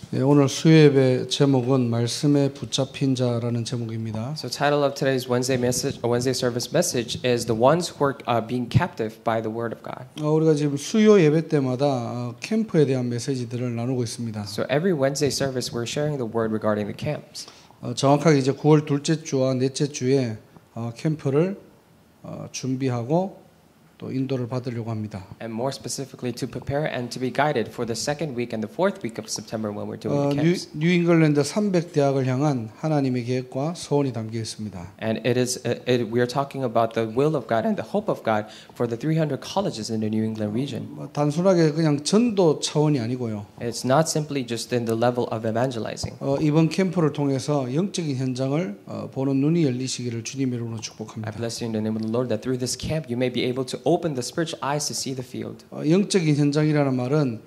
네, 오늘 수요예배 제목은 말씀에 붙잡힌 자라는 제목입니다. So, title of today's Wednesday service message is the ones who are being captive by the word of God. 우리가 지금 수요 예배 때마다 캠프에 대한 메시지들을 나누고 있습니다. So every Wednesday service, we're sharing the word regarding the camps. 정확하게 이제 9월 둘째 주와 넷째 주에 캠프를 준비하고 또 인도를 받으려고 합니다. And more specifically, to prepare and to be guided for the second week and the fourth week of September when we're doing the camps. 뉴잉글랜드 300대학을 향한 하나님의 계획과 소원이 담겨 있습니다. And we are talking about the will of God and the hope of God for the 300 colleges in the New England region. 단순하게 그냥 전도 차원이 아니고요. It's not simply just in the level of evangelizing. 이번 캠프를 통해서 영적인 현장을 보는 눈이 열리시기를 주님의 이름으로 축복합니다. I bless you in the name of the Lord that through this camp you may be able to open the spiritual eyes to see the field. 영적인 현장이라는 말은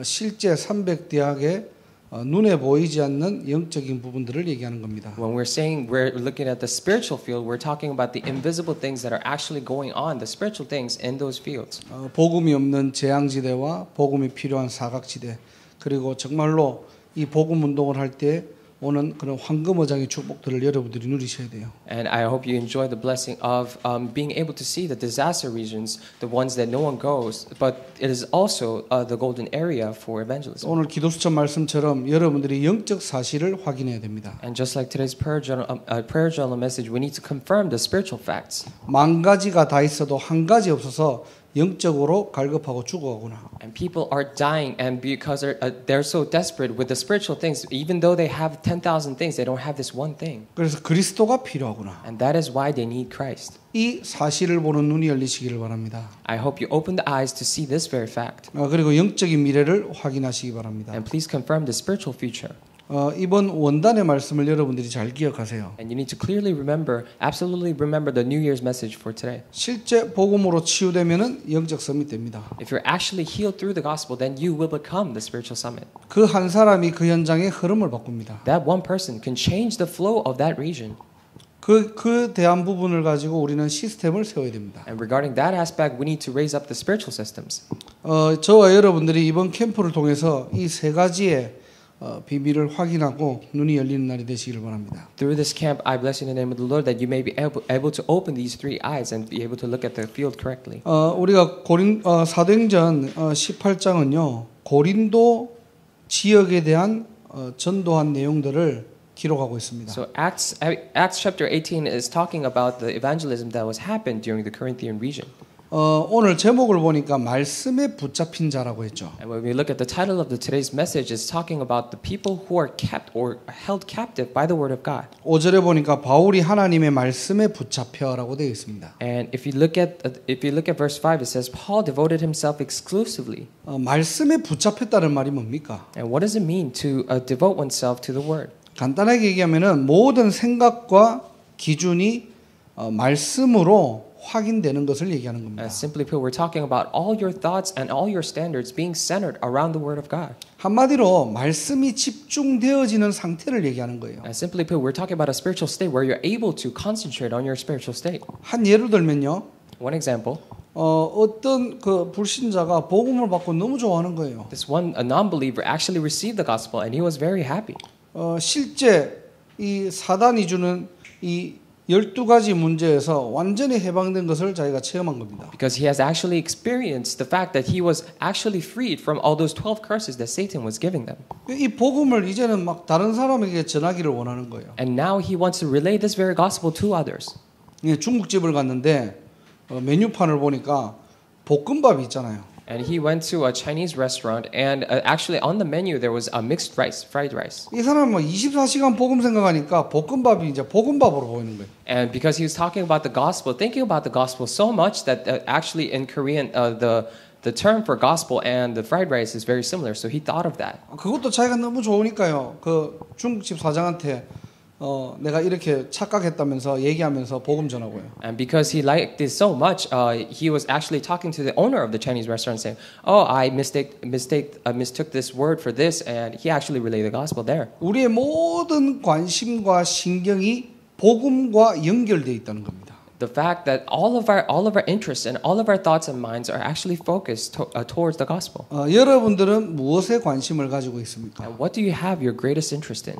실제 300대학의 눈에 보이지 않는 영적인 부분들을 얘기하는 겁니다. When we're saying we're looking at the spiritual field, we're talking about the invisible things that are actually going on, the spiritual things in those fields. 복음이 없는 재앙지대와 복음이 필요한 사각지대, 그리고 정말로 이 복음 운동을 할 때 오는 그런 황금어장의 축복들을 여러분들이 누리셔야 돼요. And I hope you enjoy the blessing of being able to see the disaster regions, the ones that no one goes, but it is also the golden area for evangelism. 오늘 기도수첩 말씀처럼 여러분들이 영적 사실을 확인해야 됩니다. And just like today's prayer journal message, we need to confirm the spiritual facts. 만 가지가 다 있어도 한 가지 없어서 영적으로 갈급하고 죽어가구나. And people are dying, and because they're so desperate with the spiritual things, even though they have 10,000 things, they don't have this one thing. 그래서 그리스도가 필요하구나. And that is why they need Christ. 이 사실을 보는 눈이 열리시기를 바랍니다. I hope you open the eyes to see this very fact. 그리고 영적인 미래를 확인하시기 바랍니다. And please confirm the spiritual future. 이번 원단의 말씀을 여러분들이 잘 기억하세요. And you need to clearly remember, absolutely remember the New Year's message for today. 실제 복음으로 치유되면은 영적 서밋 됩니다. If you're actually healed through the gospel, then you will become the spiritual summit. 그 한 사람이 그 현장의 흐름을 바꿉니다. That one person can change the flow of that region. 그 대한 부분을 가지고 우리는 시스템을 세워야 됩니다. And regarding that aspect, we need to raise up the spiritual systems. 저와 여러분들이 이번 캠프를 통해서 이 세 가지의 비밀을 확인하고 눈이 열리는 날이 되시기를 바랍니다. Through this camp, I bless you in the name of the Lord that you may be able to open these three eyes and be able to look at the field correctly. 우리가 사도행전 18장은요 고린도 지역에 대한 전도한 내용들을 기록하고 있습니다. So Acts chapter 18 is talking about the evangelism that was happened during the Corinthian region. 오늘 제목을 보니까 말씀에 붙잡힌 자라고 했죠. And when we look at the title of today's message, it's talking about the people who are kept or held captive by the word of God. 5절에 보니까 바울이 하나님의 말씀에 붙잡혀라고 되어 있습니다. And if you look at verse 5, it says Paul devoted himself exclusively. 말씀에 붙잡혔다는 말이 뭡니까? And what does it mean to devote oneself to the word? 간단하게 얘기하면은 모든 생각과 기준이 말씀으로 확인되는 것을 얘기하는 겁니다. Simply put, we're talking about all your thoughts and all your standards being centered around the Word of God. 한마디로 말씀이 집중되어지는 상태를 얘기하는 거예요. Simply put, we're talking about a spiritual state where you're able to concentrate on your spiritual state. 한 예를 들면요. One example. 어떤 그 불신자가 복음을 받고 너무 좋아하는 거예요. A non-believer actually received the gospel and he was very happy. 실제 이 사단이 주는 이 12가지 문제에서 완전히 해방된 것을 자기가 체험한 겁니다. Because he has actually experienced the fact that he was actually freed from all those 12 curses that Satan was giving them. 이 복음을 이제는 막 다른 사람에게 전하기를 원하는 거예요. And now he wants to relay this very gospel to others. 중국집을 갔는데 메뉴판을 보니까 볶음밥이 있잖아요. And he went to a Chinese restaurant, and actually on the menu there was a mixed rice, fried rice. 이 사람은 24시간 복음 생각하니까 볶음밥이 이제 볶음밥으로 보이는 거예요. And because he was talking about the gospel, thinking about the gospel so much that actually in Korean the term for gospel and the fried rice is very similar. So he thought of that. 그것도 자기가 너무 좋으니까요. 그 중국집 사장한테 내가 이렇게 착각했다면서 얘기하면서 복음 전하고요. And because he liked this so much, he was actually talking to the owner of the Chinese restaurant, saying, "Oh, I mistook this word for this," and he actually relayed the gospel there. 우리의 모든 관심과 신경이 복음과 연결되어 있다는 겁니다. The fact that all of our interests and all of our thoughts and minds are actually focused towards the gospel. 여러분들은 무엇에 관심을 가지고 있습니까? And what do you have your greatest interest in?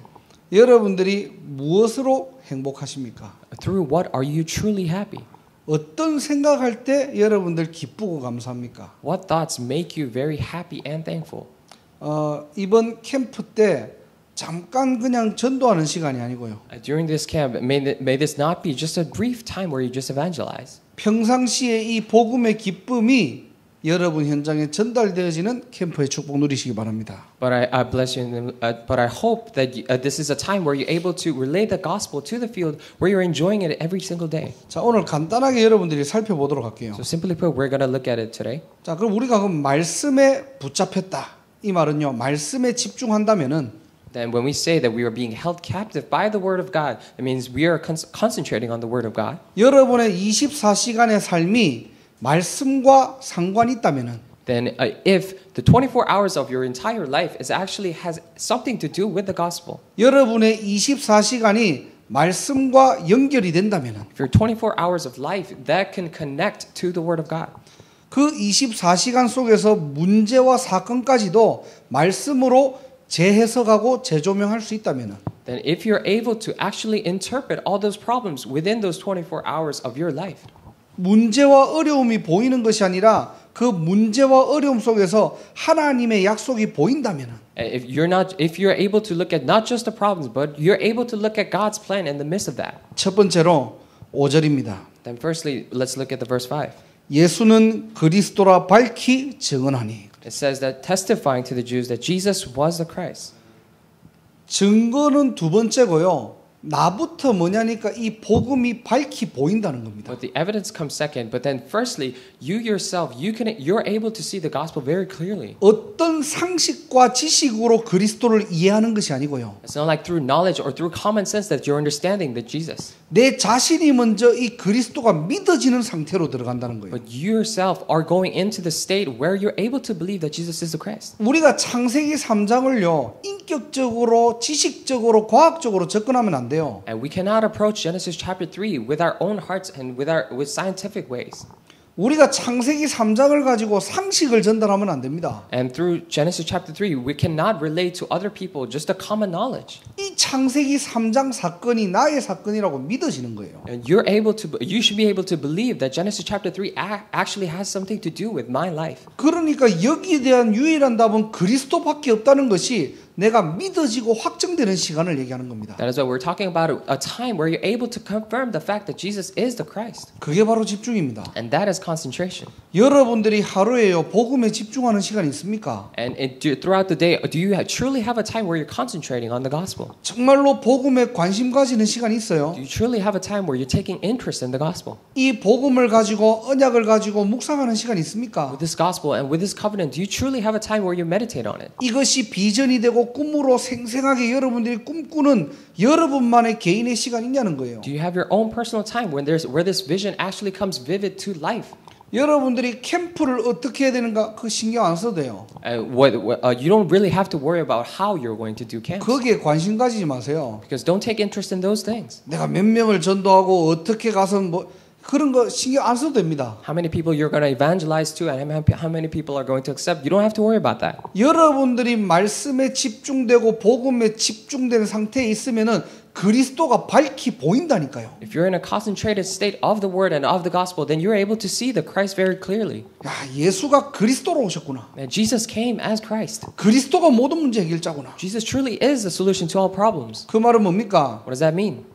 여러분들이 무엇으로 행복하십니까? Through what are you truly happy? 어떤 생각할 때 여러분들 기쁘고 감사합니까? What thoughts make you very happy and thankful? 이번 캠프 때 잠깐 그냥 전도하는 시간이 아니고요. During this camp, may this not be just a brief time where you just evangelize. 평상시에 이 복음의 기쁨이 여러분 현장에 전달되어지는 캠프의 축복 누리시기 바랍니다. But I bless you, but I hope that this is a time where you're able to relay the gospel to the field where you're enjoying it every single day. 자, 오늘 간단하게 여러분들이 살펴보도록 할게요. So simply put, we're going to look at it today. 자, 그럼 우리가 그 말씀에 붙잡혔다. 이 말은요, 말씀에 집중한다면은 Then when we say that we are being held captive by the word of God, it means we are concentrating on the word of God. 여러분의 24시간의 삶이 말씀과 상관이 있다면은 Then if the 24 hours of your entire life has something to do with the gospel. 여러분의 24시간이 말씀과 연결이 된다면은 If your 24 hours of life that can connect to the word of God. 그 24시간 속에서 문제와 사건까지도 말씀으로 재해석하고 재조명할 수 있다면은 Then if you're able to actually interpret all those problems within those 24 hours of your life. 문제와 어려움이 보이는 것이 아니라 그 문제와 어려움 속에서 하나님의 약속이 보인다면은 If you're able to look at not just the problems, but you're able to look at God's plan in the midst of that. 첫 번째로 5절입니다. Then firstly, let's look at the verse 5. 예수는 그리스도라 밝히 증언하니. It says that testifying to the Jews that Jesus was the Christ. 증거는 두 번째고요. 나부터 뭐냐니까 이 복음이 밝히 보인다는 겁니다. But the evidence comes second. But then firstly, you yourself, you're able to see the gospel very clearly. 어떤 상식과 지식으로 그리스도를 이해하는 것이 아니고요. It's not like through knowledge or through common sense that you're understanding that Jesus. 내 자신이 먼저 이 그리스도가 믿어지는 상태로 들어간다는 거예요. But you yourself are going into the state where you're able to believe that Jesus is the Christ. 우리가 창세기 3장을요. 인격적으로, 지식적으로, 과학적으로 접근하면 안 돼요. And we cannot approach Genesis chapter 3 with our own hearts and with scientific ways. 우리가 창세기 3장을 가지고 상식을 전달하면 안 됩니다. And through Genesis chapter 3, we cannot relate to other people just a common knowledge. 이 창세기 3장 사건이 나의 사건이라고 믿어지는 거예요. And you should be able to believe that Genesis chapter 3 actually has something to do with my life. 그러니까 여기에 대한 유일한 답은 그리스도밖에 없다는 것이 내가 믿어지고 확정되는 시간을 얘기하는 겁니다. That is why we're talking about a time where you're able to confirm the fact that Jesus is the Christ. 그게 바로 집중입니다. And that is concentration. 여러분들이 하루에요 복음에 집중하는 시간이 있습니까? And throughout the day, do you truly have a time where you're concentrating on the gospel? 정말로 복음에 관심 가지는 시간이 있어요. Do you truly have a time where you're taking interest in the gospel? 이 복음을 가지고 언약을 가지고 묵상하는 시간이 있습니까? With this gospel and with this covenant, do you truly have a time where you meditate on it? 이것이 비전이 되고 꿈으로 생생하게 여러분들이 꿈꾸는 여러분만의 개인의 시간이 있냐는 거예요. Do you have your own personal time where this vision actually comes vivid to life? 여러분들이 캠프를 어떻게 해야 되는가 그 신경 안 써도 돼요. You don't really have to worry about how you're going to do camps. 거기에 관심 가지지 마세요. Because don't take interest in those things. 내가 몇 명을 전도하고 어떻게 가서 뭐 그런 거 신경 안 써도 됩니다. How many people you're going to evangelize to and how many people are going to accept, you don't have to worry about that. 여러분들이 말씀에 집중되고 복음에 집중된 상태에 있으면은 그리스도가 밝히 보인다니까요. If you're in a concentrated state of the word and of the gospel, then you're able to see the Christ very clearly. 야, 예수가 그리스도로 오셨구나. And Jesus came as Christ. 그리스도가 모든 문제 해결자구나. Jesus truly is the solution to all problems. 그 말은 뭡니까? What does that mean?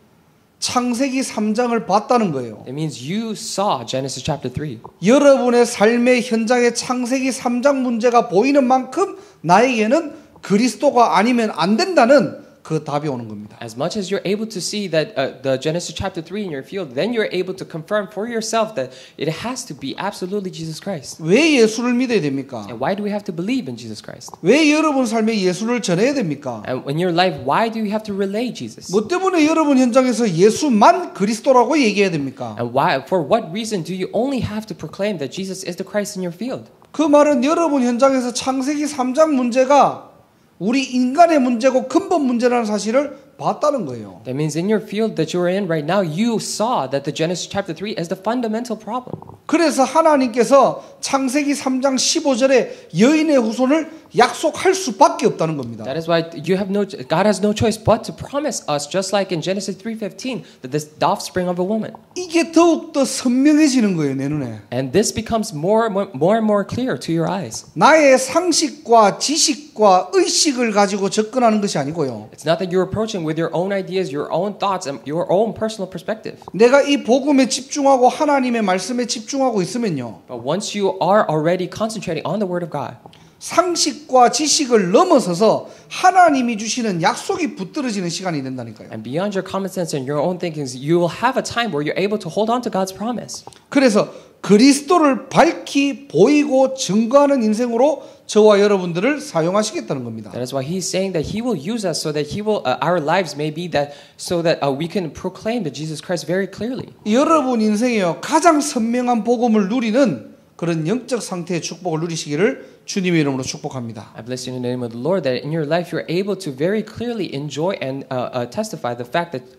창세기 3장을 봤다는 거예요. It means you saw Genesis chapter 3. 여러분의 삶의 현장에 창세기 3장 문제가 보이는 만큼 나에게는 그리스도가 아니면 안 된다는 그 답이 오는 겁니다. As much as you're able to see that the Genesis chapter 3 in your field, then you're able to confirm for yourself that it has to be absolutely Jesus Christ. 왜 예수를 믿어야 됩니까? And why do we have to believe in Jesus Christ? 왜 여러분 삶에 예수를 전해야 됩니까? And in your life, why do you have to relay Jesus? 뭐 때문에 여러분 현장에서 예수만 그리스도라고 얘기해야 됩니까? And for what reason do you only have to proclaim that Jesus is the Christ in your field? 그 말은 여러분 현장에서 창세기 3장 문제가 우리 인간의 문제고 근본 문제라는 사실을 봤다는 거예요. That means in your field that you're in right now, you saw that the Genesis chapter 3 is the fundamental problem. 그래서 하나님께서 창세기 3장 15절에 여인의 후손을 약속할 수밖에 없다는 겁니다. That is why God has no choice but to promise us, just like in Genesis 3:15, that this offspring of a woman. 이게 더욱더 선명해지는 거예요, 내 눈에. And this becomes more and more clear to your eyes. 나의 상식과 지식과 의식을 가지고 접근하는 것이 아니고요. It's not that you're approaching with your own ideas, your own thoughts, and your own personal perspective. 내가 이 복음에 집중하고 하나님의 말씀에 집중하고 있으면요. But once you are already concentrating on the Word of God, 상식과 지식을 넘어서서 하나님이 주시는 약속이 붙들어지는 시간이 된다니까요. and beyond your common sense and your own thinkings, you will have a time where you're able to hold on to God's promise. 그래서 그리스도를 밝히 보이고 증거하는 인생으로 저와 여러분들을 사용하시겠다는 겁니다. That is why He's saying that He will use us so that our lives may be that so that we can proclaim that Jesus Christ very clearly. 여러분 인생에요 가장 선명한 복음을 누리는 그런 영적 상태의 축복을 누리시기를 주님의 이름으로 축복합니다. I bless you in the name of the Lord that in your life you're able to very clearly enjoy and testify the fact that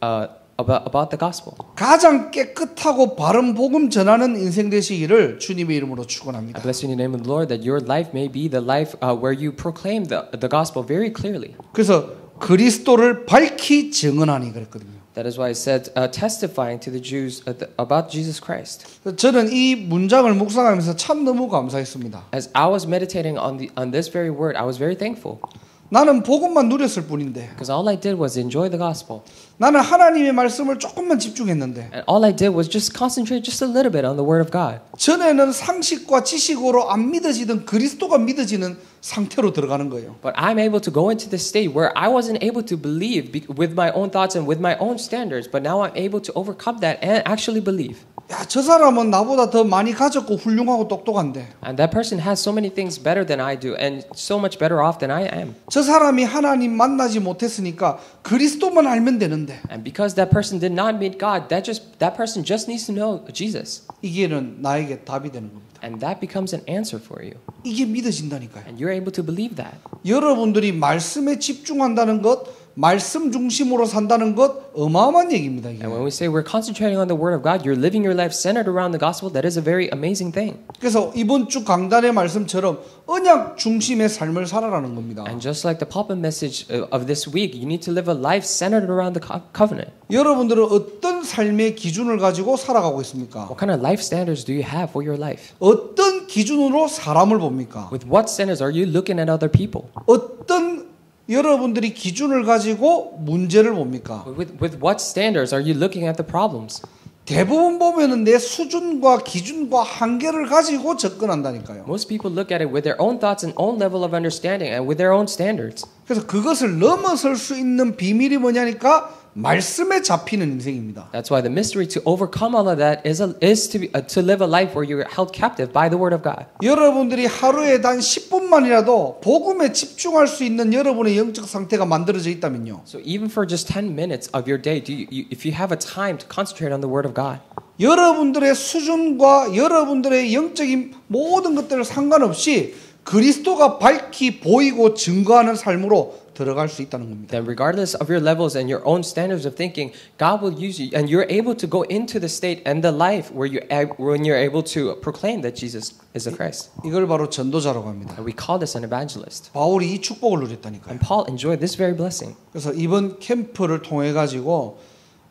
about the gospel. 가장 깨끗하고 바른 복음 전하는 인생 되시기를 주님의 이름으로 I 축원합니다. bless you in the name of the Lord that your life may be the life where you proclaim the gospel very clearly. 그래서 그리스도를 밝히 증언하니 그랬거든요. That is why it said testifying to the Jews about Jesus Christ. 저는 이 문장을 묵상하면서 참 너무 감사했습니다. As I was meditating on this very word, I was very thankful 나는 복음만 누렸을 뿐인데 because all I did was enjoy the gospel. 나는 하나님의 말씀을 조금만 집중했는데 And all I did was just concentrate just a little bit on the Word of God. 전에는 상식과 지식으로 안 믿어지던 그리스도가 믿어지는 상태로 들어가는 거예요. But I'm able to go into this state where I wasn't able to believe with my own thoughts and with my own standards, but now I'm able to overcome that and actually believe. 야, 저 사람은 나보다 더 많이 가졌고 훌륭하고 똑똑한데 And that person has so many things better than I do and so much better off than I am. 저 사람이 하나님 만나지 못했으니까 그리스도만 알면 되는데 And because that person did not meet God, that person just needs to know Jesus. 이게는 나에게 답이 되는 겁니다. And that becomes an answer for you. 이게 믿어진다니까요. And you're able to believe that. 여러분들이 말씀에 집중한다는 것, 말씀 중심으로 산다는 것 어마어마한 얘기입니다. 이게. And when we say we're concentrating on the Word of God, you're living your life centered around the gospel, that is a very amazing thing. 그래서 이번 주 강단의 말씀처럼 언약 중심의 삶을 살아라는 겁니다. And just like the pulpit message of this week, you need to live a life centered around the covenant. 여러분들은 어떤 삶의 기준을 가지고 살아가고 있습니까? What kind of life standards do you have for your life? 어떤 기준으로 사람을 봅니까? With what standards are you looking at other people? 어떤 여러분들이 기준을 가지고 문제를 봅니까? With what standards are you looking at the problems? 대부분 보면은 내 수준과 기준과 한계를 가지고 접근한다니까요. Most people look at it with their own thoughts and own level of understanding and with their own standards. 그래서 그것을 넘어설 수 있는 비밀이 뭐냐니까 말씀에 잡히는 인생입니다. That's why the mystery to overcome all of that is to live a life where you're held captive by the Word of God. 여러분들이 하루에 단 10분만이라도 복음에 집중할 수 있는 여러분의 영적 상태가 만들어져 있다면요. So even for just 10 minutes of your day, if you have a time to concentrate on the Word of God, 여러분들의 수준과 여러분들의 영적인 모든 것들을 상관없이 그리스도가 밝히 보이고 증거하는 삶으로 들어갈 수 있다는 겁니다. then regardless of your levels and your own standards of thinking, God will use you, and you're able to go into the state and the life when you're able to proclaim that Jesus is the Christ. 이걸 바로 전도자라고 합니다. And we call this an evangelist. 바울이 이 축복을 누렸다니까요. And Paul enjoyed this very blessing. 그래서 이번 캠프를 통해 가지고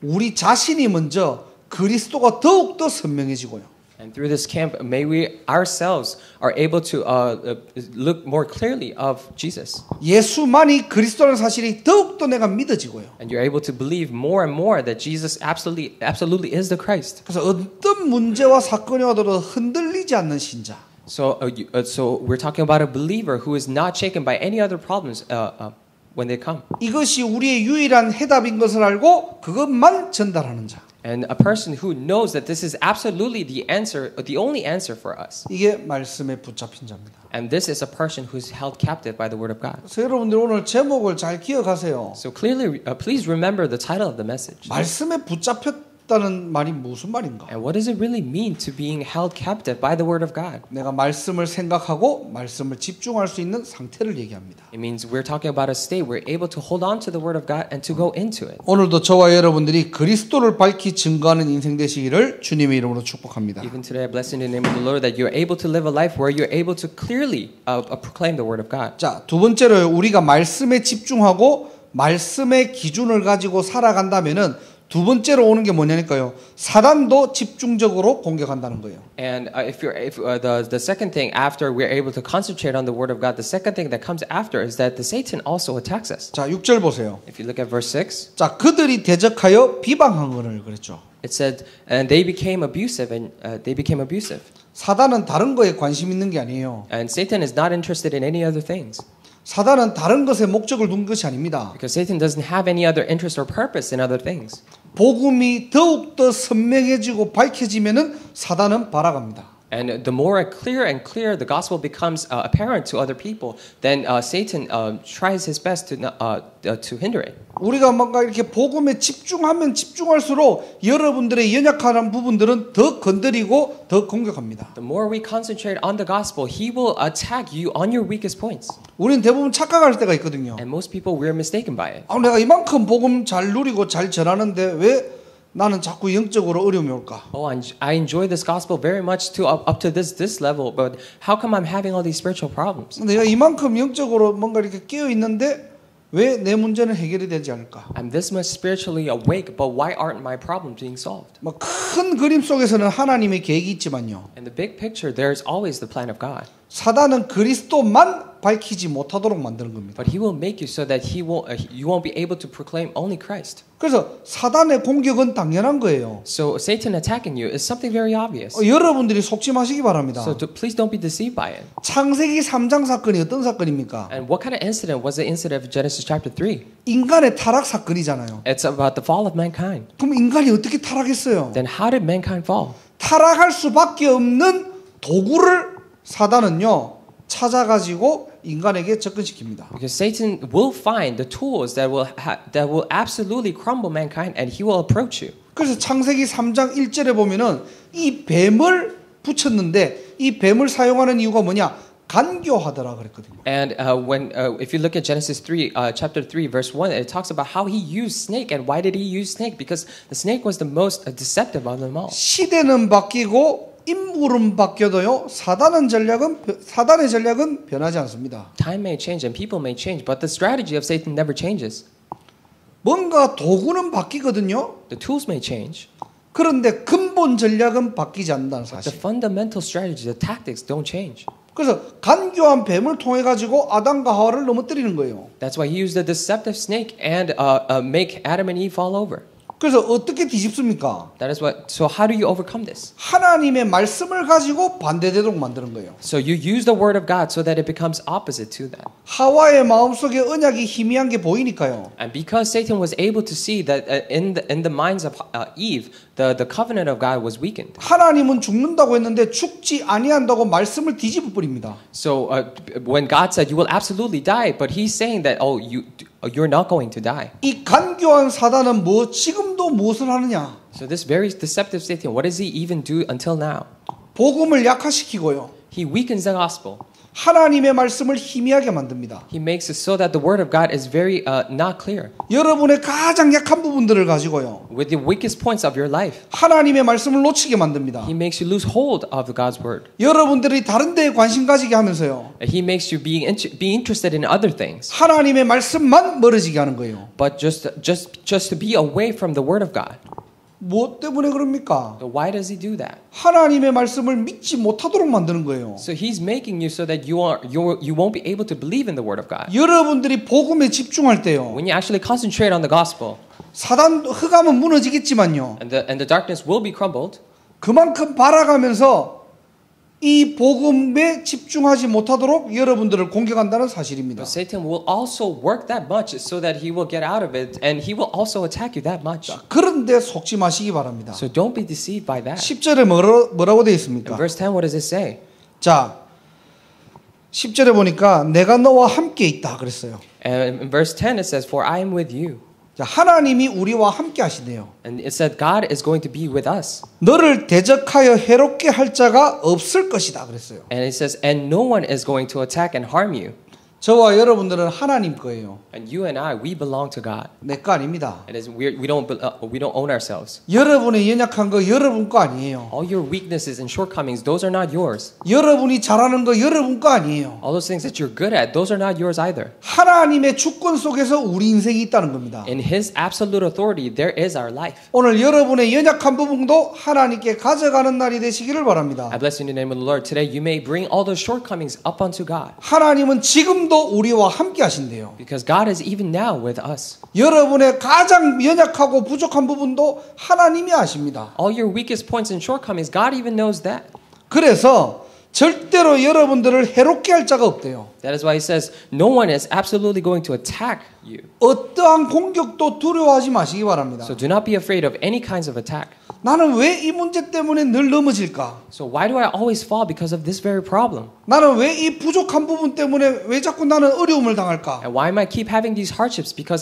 우리 자신이 먼저 그리스도가 더욱 더 선명해지고요. And through this camp, may we ourselves are able to look more clearly of Jesus. 예수만이 그리스도라는 사실이 더욱 더 내가 믿어지고요. And you're able to believe more and more that Jesus absolutely is the Christ. 그래서 어떤 문제와 사건이 와도 흔들리지 않는 신자. So we're talking about a believer who is not shaken by any other problems when they come. 이것이 우리의 유일한 해답인 것을 알고 그것만 전달하는 자. And a person who knows that this is absolutely the answer, the only answer for us. 이게 말씀에 붙잡힌 자입니다. And this is a person who's held captive by the Word of God. 그래서 여러분들 오늘 제목을 잘 기억하세요. So clearly, please remember the title of the message. 말씀에 잡혔다는 말이 무슨 말인가? And what does it really mean to being held captive by the word of God? 내가 말씀을 생각하고 말씀을 집중할 수 있는 상태를 얘기합니다. It means we're talking about a state we're able to hold on to the word of God and to go into it. 오늘도 저와 여러분들이 그리스도를 밝히 증거하는 인생 되시기를 주님의 이름으로 축복합니다. Even today, I bless in the name of the Lord that you're able to live a life where you're able to clearly proclaim the word of God. 자, 두 번째로 우리가 말씀에 집중하고 말씀의 기준을 가지고 살아간다면은 두 번째로 오는 게 뭐냐니까요. 사단도 집중적으로 공격한다는 거예요. And the second thing after we're able to concentrate on the word of God, the second thing that comes after is that the Satan also attacks us. 자, 6절 보세요. If you look at verse 6, 자, 그들이 대적하여 비방하거늘 그랬죠. it said, and they became abusive, and they became abusive. 사단은 다른 거에 관심 있는 게 아니에요. And Satan is not interested in any other things. 사단은 다른 것에 목적을 둔 것이 아닙니다. Because Satan doesn't have any other interest or purpose in other things. 복음이 더욱더 선명해지고 밝혀지면은 사단은 발악합니다. And the more clear and clear the gospel becomes apparent to other people, then Satan tries his best to hinder it. 우리가 뭔가 이렇게 복음에 집중하면 집중할수록 여러분들의 연약한 부분들은 더 건드리고 더 공격합니다. The more we concentrate on the gospel, he will attack you on your weakest points. 우리는 대부분 착각할 때가 있거든요. And most people, we're mistaken by it. 내가 이만큼 복음 잘 누리고 잘 전하는데 왜 나는 자꾸 영적으로 어려움이 올까? Oh, I enjoy this gospel very much to up to this level, but how come I'm having all these spiritual problems? 내가 이만큼 영적으로 뭔가 이렇게 깨어 있는데 왜 내 문제는 해결이 되지 않을까? I'm this much spiritually awake, but why aren't my problems being solved? 큰 그림 속에서는 하나님의 계획이 있지만요. In the big picture, there's always the plan of God. 사단은 그리스도만 밝히지 못하도록 만드는 겁니다. But he will make you so that you won't be able to proclaim only Christ. 그래서 사단의 공격은 당연한 거예요. So Satan attacking you is something very obvious. 여러분들이 속지 마시기 바랍니다. So please don't be deceived by it. 창세기 3장 사건이 어떤 사건입니까? And what kind of incident was the incident of Genesis chapter 3? 인간의 타락 사건이잖아요. It's about the fall of mankind. 그럼 인간이 어떻게 타락했어요? Then how did mankind fall? 타락할 수밖에 없는 도구를 사단은요 찾아가지고 인간에게 접근시킵니다. Because Satan will find the tools that will absolutely crumble mankind, and he will approach you. 그래서 창세기 3장 1절에 보면은 이 뱀을 붙였는데 이 뱀을 사용하는 이유가 뭐냐? 간교하더라 그랬거든요. And if you look at Genesis 3, chapter 3, verse 1, it talks about how he used snake. And why did he use snake? Because the snake was the most deceptive of them all. 시대는 바뀌고 인물은 바뀌어도요 사단의 전략은 변하지 않습니다. Time may change and people may change, but the strategy of Satan never changes. 뭔가 도구는 바뀌거든요. The tools may change. 그런데 근본 전략은 바뀌지 않는다는 The 사실. fundamental strategy, the tactics don't change. 그래서 간교한 뱀을 통해 가지고 아담과 하와를 넘어뜨리는 거예요. That's why he used the deceptive snake and make Adam and Eve fall over. 그래서 어떻게 뒤집습니까? That is what. So how do you overcome this? 하나님의 말씀을 가지고 반대되도록 만드는 거예요. So you use the word of God so that it becomes opposite to that. 하와의 마음속에 언약이 희미한 게 보이니까요. And because Satan was able to see that in the minds of Eve, the covenant of God was weakened. 하나님은 죽는다고 했는데 죽지 아니한다고 말씀을 뒤집어 버립니다. So when God said you will absolutely die, but He's saying that you're not going to die. 이 간교한 사단은 지금도 무엇을 하느냐? So this very deceptive Satan, what does he even do until now? 복음을 약화시키고요. He weakens the gospel. 하나님의 말씀을 희미하게 만듭니다. He makes it so that the word of God is very not clear. 여러분의 가장 약한 부분들을 가지고요. With the weakest points of your life, 하나님의 말씀을 놓치게 만듭니다. He makes you lose hold of God's word. 여러분들이 다른 데에 관심 가지게 하면서요. He makes you be interested in other things. 하나님의 말씀만 멀어지게 하는 거예요. But just to be away from the word of God. 무엇 때문에 그럽니까? So why does he do that? 하나님의 말씀을 믿지 못하도록 만드는 거예요. So he's making you so that you won't be able to believe in the word of God. 여러분들이 복음에 집중할 때요. When you actually concentrate on the gospel, 사단 흑암은 무너지겠지만요. and the darkness will be crumbled. 그만큼 발아가면서 이 복음에 집중하지 못하도록 여러분들을 공격한다는 사실입니다. But Satan will also work that much so that he will get out of it, and he will also attack you that much. 그런데 속지 마시기 바랍니다. So don't be deceived by that. 10절에 뭐라고 되어 In 있습니까? verse 10, what does it say? 자, 10절에 보니까 내가 너와 함께 있다 그랬어요. And in verse 10 it says, "For I am with you." 자, 하나님이 우리와 함께 하시네요. And it said God is going to be with us. 너를 대적하여 해롭게 할 자가 없을 것이다 그랬어요. And it says, and no one is going to attack and harm you. 저와 여러분들은 하나님 거예요. And you and I, we belong to God. 내 거 아닙니다. It is we don't own ourselves. 여러분의 연약한 거 여러분 거 아니에요. All your weaknesses and shortcomings, those are not yours. 여러분이 잘하는 거 여러분 거 아니에요. All those things that you're good at, those are not yours either. 하나님의 주권 속에서 우리 인생이 있다는 겁니다. In His absolute authority, there is our life. 오늘 여러분의 연약한 부분도 하나님께 가져가는 날이 되시기를 바랍니다. I bless you in the name of the Lord. Today, you may bring all those shortcomings up unto God. 하나님은 지금도 우리와 함께 하신대요. Because God is even now with us. 여러분의 가장 연약하고 부족한 부분도 하나님이 아십니다. All your weakest points and shortcomings, God even knows that. 그래서 절대로 여러분들을 해롭게 할 자가 없대요. That is why He says, no one is absolutely going to attack you. 어떠한 공격도 두려워하지 마시기 바랍니다. So do not be afraid of any kinds of attack. 나는 왜 이 문제 때문에 늘 넘어질까? So why do I always fall because of this very problem? 나는 왜 이 부족한 부분 때문에 왜 자꾸 나는 어려움을 당할까? And why am I keep having these hardships? Because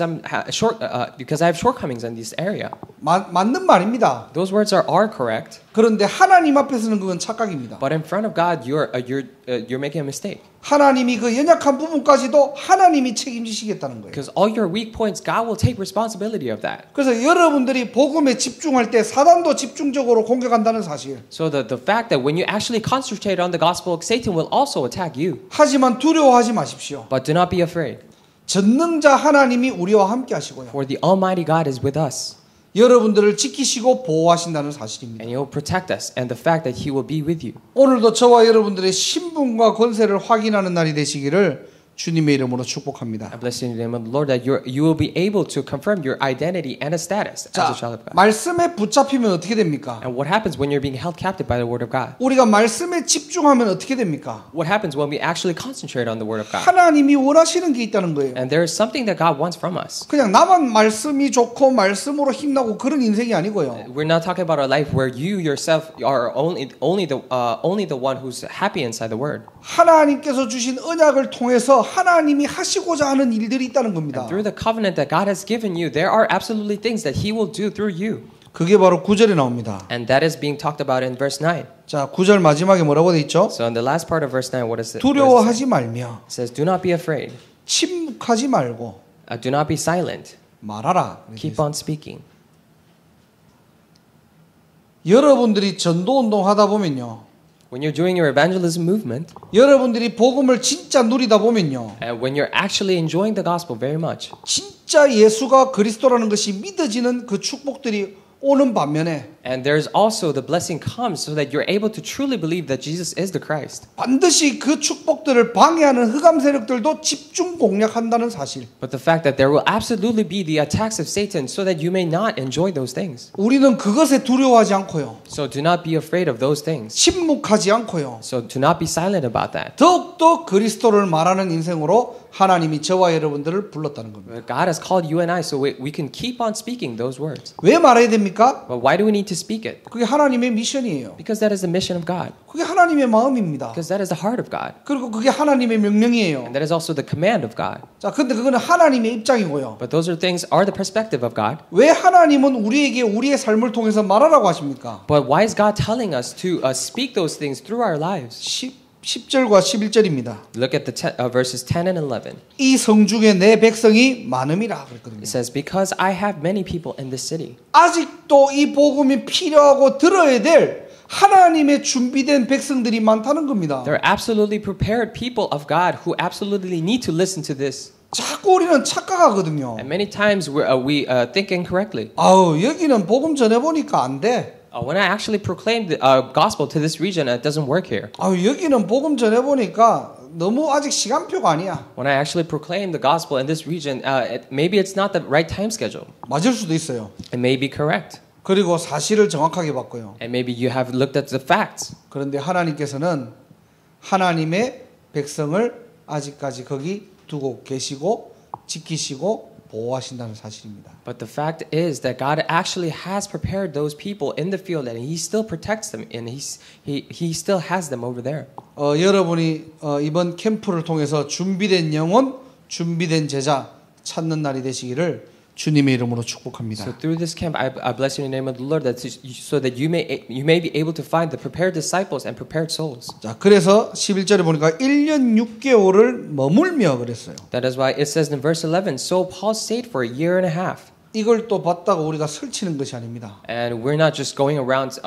because I have shortcomings in this area. 맞는 말입니다. Those words are correct. 그런데 하나님 앞에서는 그건 착각입니다. But in front of God, you're making a mistake. 하나님이 그 연약한 부분까지도 하나님이 책임지시겠다는 거예요. Because all your weak points, God will take responsibility of that. 그래서 여러분들이 복음에 집중할 때 사단도 집중적으로 공격한다는 사실. So the fact that when you actually concentrate on the gospel, Satan will also attack you. 하지만 두려워하지 마십시오. But do not be afraid. 전능자 하나님이 우리와 함께 하시고요. For the Almighty God is with us. 여러분들을 지키시고 보호하신다는 사실입니다. And He will protect us. And the fact that He will be with you. 오늘도 저와 여러분들의 신분과 권세를 확인하는 날이 되시기를 주님의 이름으로 축복합니다. I bless you in the name of the Lord that you will be able to confirm your identity and a status as a child of God. 말씀에 붙잡히면 어떻게 됩니까? And what happens when you're being held captive by the Word of God? 우리가 말씀에 집중하면 어떻게 됩니까? What happens when we actually concentrate on the Word of God? 하나님이 원하시는 게 있다는 거예요. And there is something that God wants from us. 그냥 나만 말씀이 좋고 말씀으로 힘나고 그런 인생이 아니고요. We're not talking about a life where you yourself are only the one who's happy inside the Word. 하나님께서 주신 언약을 통해서 하나님이 하시고자 하는 일들이 있다는 겁니다. Through the covenant that God has given you, there are absolutely things that He will do through you. 그게 바로 9절에 나옵니다. And that is being talked about in verse 9. 자, 9절 마지막에 뭐라고 돼 있죠? So in the last part of verse 9, what is it? 두려워하지 말며 It says, do not be afraid. 침묵하지 말고 Do not be silent. 말하라. Keep on speaking. 여러분들이 전도 운동 하다 보면요. When you're doing your evangelism movement, 여러분들이 복음을 진짜 누리다 보면요. and when you're actually enjoying the gospel very much, 진짜 예수가 그리스도라는 것이 믿어지는 그 축복들이 오는 반면에 and there's also the blessing comes so that you're able to truly believe that Jesus is the Christ. 반드시 그 축복들을 방해하는 흑암 세력들도 집중 공략한다는 사실. But the fact that there will absolutely be the attacks of Satan so that you may not enjoy those things. 우리는 그것에 두려워하지 않고요. So do not be afraid of those things. 침묵하지 않고요. So do not be silent about that. 더욱더 그리스도를 말하는 인생으로 하나님이 저와 여러분들을 불렀다는 겁니다. God has called you and I so we can keep on speaking those words. 왜 말해야 됩니까? But why do we need to speak it? 그게 하나님의 미션이에요. Because that is the mission of God. 그게 하나님의 마음입니다. Because that is the heart of God. 그리고 그게 하나님의 명령이에요. And that is also the command of God. 자, 근데 그거는 하나님의 입장이고요. But those are the perspective of God. 왜 하나님은 우리에게 우리의 삶을 통해서 말하라고 하십니까? But why is God telling us to speak those things through our lives? 10절과 11절입니다. Look at the verses 10 and 11. 이 성중에 내 백성이 많음이라 그랬거든요. It says, because I have many people in this city. 아직도 이 복음이 필요하고 들어야 될 하나님의 준비된 백성들이 많다는 겁니다. There are absolutely prepared people of God who absolutely need to listen to this. 자꾸 우리는 착각하거든요. And many times we think incorrectly. 아우, 여기는 복음 전해보니까 안 돼. When I actually proclaim the gospel to this region, it doesn't work here. 아우, 여기는 복음 전해보니까 너무 아직 시간표가 아니야. When I actually proclaim the gospel in this region, maybe it's not the right time schedule. 맞을 수도 있어요. It may be correct. 그리고 사실을 정확하게 봤고요. And maybe you have looked at the facts. 그런데 하나님께서는 하나님의 백성을 아직까지 거기 두고 계시고 지키시고 보호하신다는 사실입니다. But the fact is that God actually has prepared those people in the field, and He still protects them, and He still has them over there. 여러분이 이번 캠프를 통해서 준비된 영혼, 준비된 제자 찾는 날이 되시기를 주님의 이름으로 축복합니다. So through this camp, I bless you in the name of the Lord, so that you may be able to find the prepared disciples and prepared souls. 자, 그래서 11절에 보니까 1년 6개월을 머물며 그랬어요. That is why it says in verse 11, so Paul stayed for a year and a half. 이걸 또 봤다고 우리가 설치는 것이 아닙니다. And we're not just going around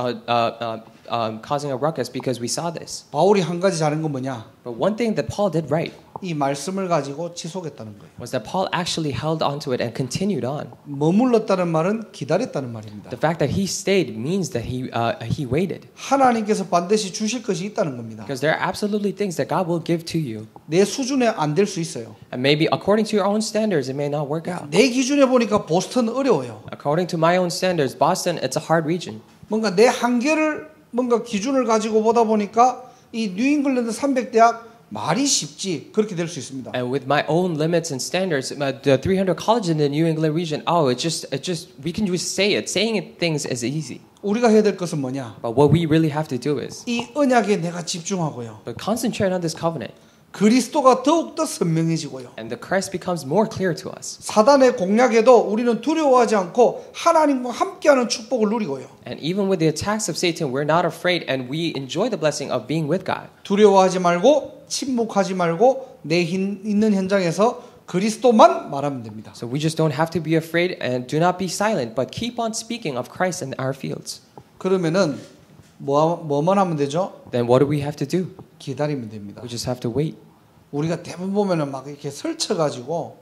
causing a ruckus because we saw this. 바울이 한 가지 잘한 건 뭐냐? But one thing that Paul did right 이 말씀을 가지고 지속했다는 거예요. was that Paul actually held onto it and continued on. 머물렀다는 말은 기다렸다는 말입니다. The fact that he stayed means that he waited. 하나님께서 반드시 주실 것이 있다는 겁니다. Because there are absolutely things that God will give to you. 내 수준에 안 될 수 있어요. And maybe according to your own standards, it may not work out. 내 기준에 보니까 보스턴 어려워요. According to my own standards, Boston, it's a hard region. 뭔가 내 한계를 뭔가 기준을 가지고 보다 보니까 이 뉴잉글랜드 300대학 말이 쉽지 그렇게 될 수 있습니다. And with my own limits and standards, the 300 colleges in the New England region, it just we can just say it. Saying it things is easy. 우리가 해야 될 것은 뭐냐? But what we really have to do is 이 언약에 내가 집중하고요. concentrate on this covenant. 그리스도가 더욱더 선명해지고요. And the Christ becomes more clear to us. 사단의 공략에도 우리는 두려워하지 않고 하나님과 함께하는 축복을 누리고요. And even with the attacks of Satan, we're not afraid and we enjoy the blessing of being with God. 두려워하지 말고 침묵하지 말고 내 있는 현장에서 그리스도만 말하면 됩니다. So we just don't have to be afraid and do not be silent, but keep on speaking of Christ in our fields. 그러면은 뭐만 하면 되죠? Then what do we have to do? 기다리면 됩니다. We just have to wait. 우리가 대부분 보면은 막 이렇게 설쳐가지고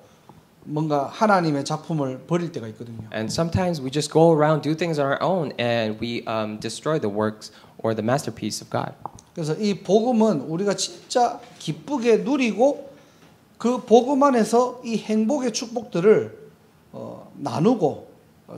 뭔가 하나님의 작품을 버릴 때가 있거든요. And sometimes we just go around, do things on our own, and we destroy the works or the masterpiece of God. 그래서 이 복음은 우리가 진짜 기쁘게 누리고 그 복음 안에서 이 행복의 축복들을 나누고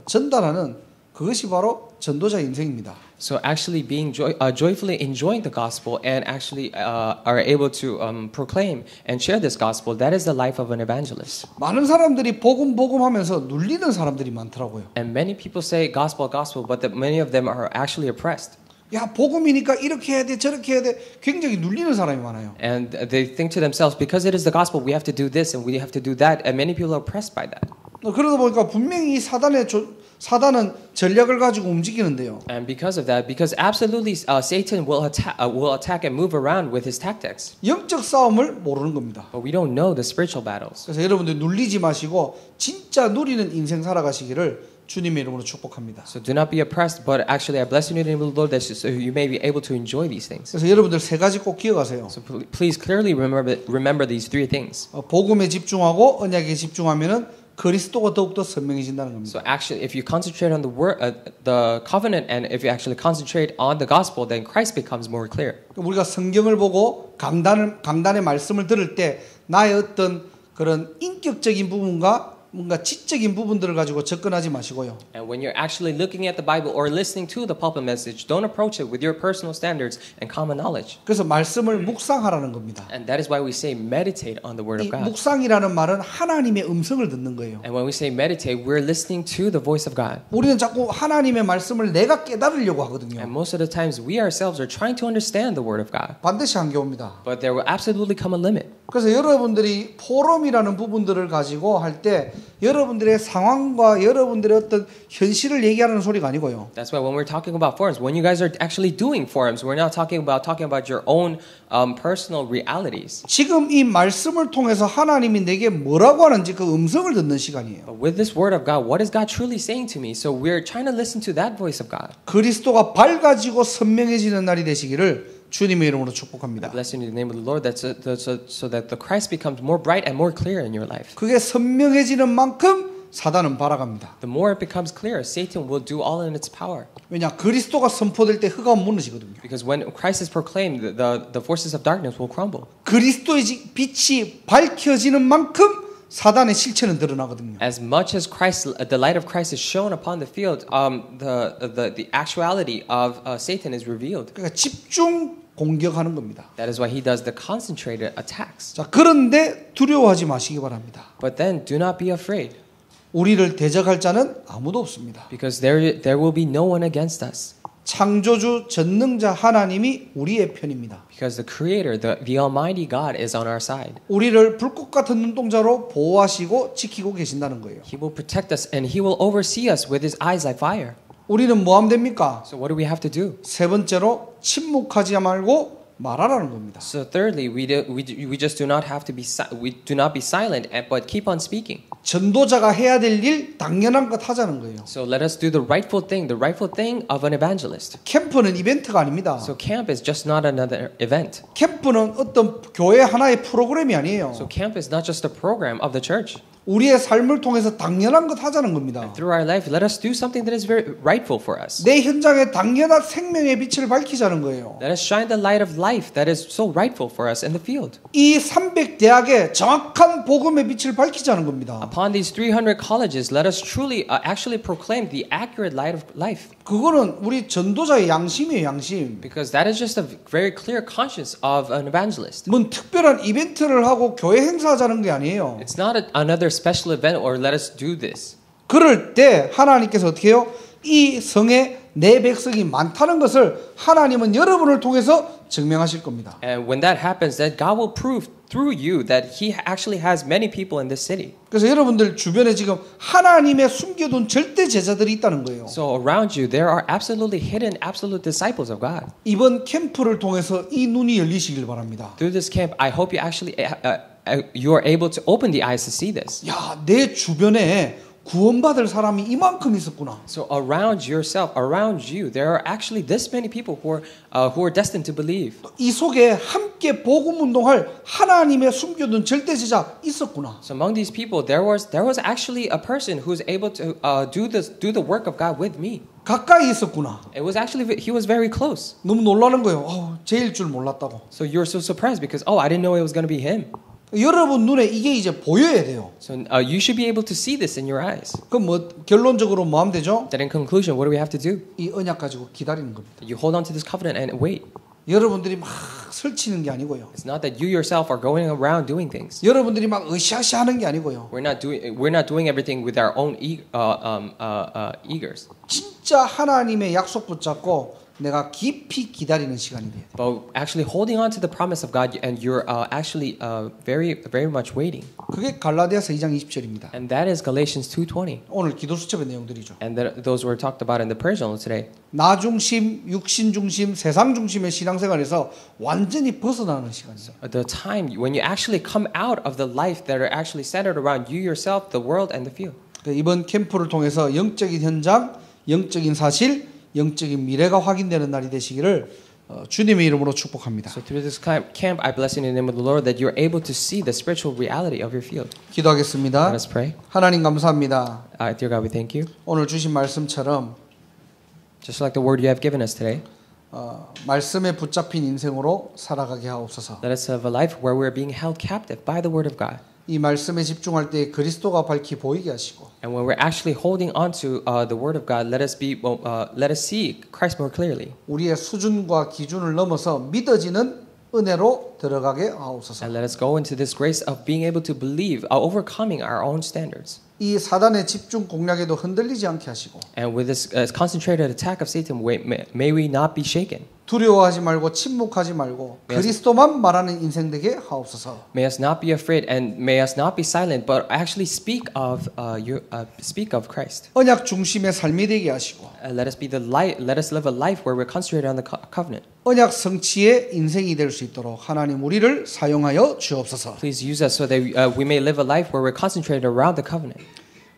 전달하는 그것이 바로 전도자 인생입니다. So actually being joyfully enjoying the gospel and actually are able to proclaim and share this gospel, that is the life of an evangelist. 많은 사람들이 복음 하면서 눌리는 사람들이 많더라고요. And many people say gospel, but many of them are actually oppressed. 야, 복음이니까 이렇게 해야 돼, 저렇게 해야 돼. 굉장히 눌리는 사람이 많아요. And they think to themselves, because it is the gospel, we have to do this and we have to do that. And many people are oppressed by that. 그러다 보니까 분명히 사단은 전략을 가지고 움직이는데요. And because of that, because absolutely Satan will attack and move around with his tactics. 영적 싸움을 모르는 겁니다. But we don't know the spiritual battles. 그래서 여러분들 눌리지 마시고 진짜 누리는 인생 살아가시기를 주님의 이름으로 축복합니다. So do not be oppressed, but actually I bless you in the name of the Lord, that so you may be able to enjoy these things. 그래서 여러분들 세 가지 꼭 기억하세요. So please clearly remember these three things. 복음에 집중하고 언약에 집중하면은 그리스도가 더욱더 선명해진다는 겁니다. So actually, if you concentrate on the word, the covenant, and if you actually concentrate on the gospel, then Christ becomes more clear. 우리가 성경을 보고 강단의 말씀을 들을 때 나의 어떤 그런 인격적인 부분과 뭔가 지적인 부분들을 가지고 접근하지 마시고요. And when you're actually looking at the Bible or listening to the pulpit message, don't approach it with your personal standards and common knowledge. 그래서 말씀을 묵상하라는 겁니다. And that is why we say meditate on the word of 이 God. 묵상이라는 말은 하나님의 음성을 듣는 거예요. And when we say meditate, we're listening to the voice of God. 우리는 자꾸 하나님의 말씀을 내가 깨달으려고 하거든요. And most of the times we ourselves are trying to understand the word of God. 반드시 한계 옵니다. But there will absolutely come a limit. 그래서 여러분들이 포럼이라는 부분들을 가지고 할 때 여러분들의 상황과 여러분들의 어떤 현실을 얘기하는 소리가 아니고요. That's why when we're talking about forums, when you guys are actually doing forums, we're not talking about your own personal realities. 지금 이 말씀을 통해서 하나님이 내게 뭐라고 하는지 그 음성을 듣는 시간이에요. But with this word of God, what is God truly saying to me? So we're trying to listen to that voice of God. 그리스도가 밝아지고 선명해지는 날이 되시기를 주님의 이름으로 축복합니다. Bless you in the name of the Lord, so that the Christ becomes more bright and more clear in your life. 그게 선명해지는 만큼 사단은 발악합니다. The more it becomes clear, Satan will do all in its power. 왜냐 그리스도가 선포될 때 흑암은 무너지거든요. Because when Christ is proclaimed, the forces of darkness will crumble. 그리스도의 빛이 밝혀지는 만큼 사단의 실체는 드러나거든요. As much as the light of Christ is shown upon the field, the actuality of Satan is revealed. 그러니까 집중 공격하는 겁니다. That is why he does the concentrated attacks. 자, 그런데 두려워하지 마시기 바랍니다. But then do not be afraid. 우리를 대적할 자는 아무도 없습니다. Because there will be no one against us. 창조주 전능자 하나님이 우리의 편입니다. Because the Creator, the Almighty God is on our side. 우리를 불꽃 같은 눈동자로 보호하시고 지키고 계신다는 거예요. He will protect us and He will oversee us with His eyes like fire. 우리는 뭐 하면 됩니까? So what do we have to do? 세 번째로 침묵하지 말고 말하라는 겁니다. So thirdly, we just do not have to be we do not be silent, but keep on speaking. 전도자가 해야 될 일 당연한 것 하자는 거예요. So let us do the rightful thing of an evangelist. 캠프는 이벤트가 아닙니다. So camp is just not another event. 캠프는 어떤 교회 하나의 프로그램이 아니에요. So camp is not just a program of the church. 우리의 삶을 통해서 당연한 것 하자는 겁니다. Through our life, let us do something that is very rightful for us. 내 현장에 당연한 생명의 빛을 밝히자는 거예요. Let us shine the light of life that is so rightful for us in the field. 이 300대학에 정확한 복음의 빛을 밝히자는 겁니다. Upon these 300 colleges, let us truly actually proclaim the accurate light of life. 그거는 우리 전도자의 양심이에요, 양심. Because that is just a very clear conscience of an evangelist. 뭔 특별한 이벤트를 하고 교회 행사하자는 게 아니에요. It's not another special event or let us do this. 그럴 때 하나님께서 어떻게 해요? 이 성에 내 백성이 많다는 것을 하나님은 여러분을 통해서 증명하실 겁니다. And when that happens, then God will prove through you that He actually has many people in this city. 그래서 여러분들 주변에 지금 하나님의 숨겨둔 절대 제자들이 있다는 거예요. So around you, there are absolutely hidden, absolute disciples of God. 이번 캠프를 통해서 이 눈이 열리시길 바랍니다. Through this camp, I hope you actually you are able to open the eyes to see this. 야, 내 주변에 구원받을 사람이 이만큼 있었구나. So around yourself, around you, there are actually this many people who are destined to believe. 이 속에 함께 복음 운동할 하나님의 숨겨둔 절대 제자 있었구나. So among these people, there was actually a person who was able to do the work of God with me. 가까이 있었구나. It was actually he was very close. 너무 놀라는 거예요. 제일 줄 몰랐다고. So you're so surprised because I didn't know it was going to be him. 여러분 눈에 이게 이제 보여야 돼요. So you should be able to see this in your eyes. 그럼 뭐 결론적으로 뭐 하면 되죠? Then in conclusion, what do we have to do? 이 언약 가지고 기다리는 겁니다. You hold on to this covenant and wait. 여러분들이 막 설치는 게 아니고요. It's not that you yourself are going around doing things. 여러분들이 막 으쌰으쌰 하는 게 아니고요. We're not doing everything with our own eagers. 진짜 하나님의 약속 붙잡고 내가 깊이 기다리는 시간이 돼요. But actually holding on to the promise of God, and you're actually very much waiting. 그게 갈라디아서 2장 20절입니다. And that is Galatians 2:20. 오늘 기도 수첩의 내용들이죠. And those were talked about in the prayer journal today. 나 중심, 육신 중심, 세상 중심의 신앙생활에서 완전히 벗어나는 시간이죠. The time when you actually come out of the life that are actually centered around you yourself, the world, and the field. 이번 캠프를 통해서 영적인 현장, 영적인 사실, 영적인 미래가 확인되는 날이 되시기를 주님의 이름으로 축복합니다. So through this camp, I bless in the name of the Lord that you're able to see the spiritual reality of your field. 기도하겠습니다. Let us pray. 하나님 감사합니다. Dear God, we thank you. 오늘 주신 말씀처럼 Just like the word you have given us today, 말씀에 붙잡힌 인생으로 살아가게 하옵소서. let us have a life where we're being held captive by the word of God. 이 말씀에 집중할 때 그리스도가 밝히 보이게 하시고 And when we're actually holding on to the word of God, let us see Christ more clearly. 우리의 수준과 기준을 넘어서 믿어지는 은혜로 들어가게 하옵소서. And let us go into this grace of being able to believe, overcoming our own standards. 이 사단의 집중 공략에도 흔들리지 않게 하시고 And with this concentrated attack of Satan, may we not be shaken. 두려워하지 말고 침묵하지 말고 그리스도만 말하는 인생 되게 하옵소서. May us not be afraid and may us not be silent, but actually speak of Christ. 언약 중심의 삶이 되게 하시고 Let us be the light. Let us live a life where we're concentrated on the covenant. 언약 성취의 인생이 될 수 있도록 하나님 우리를 사용하여 주옵소서. Please use us so that we may live a life where we're concentrated around the covenant.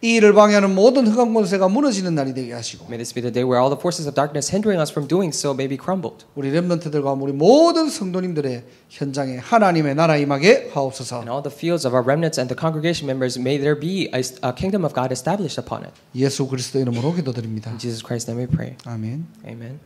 이 일을 방해하는 모든 흑암 권세가 무너지는 날이 되게 하시고 May this be the day where all the forces of darkness hindering us from doing so may be crumbled. 우리 렘넌트들과 우리 모든 성도님들의 현장에 하나님의 나라 임하게 하옵소서. In all the fields of our remnants and the congregation members, may there be a kingdom of God established upon it. 예수 그리스도 이름으로 기도드립니다. In Jesus Christ's name we pray. 아멘. Amen.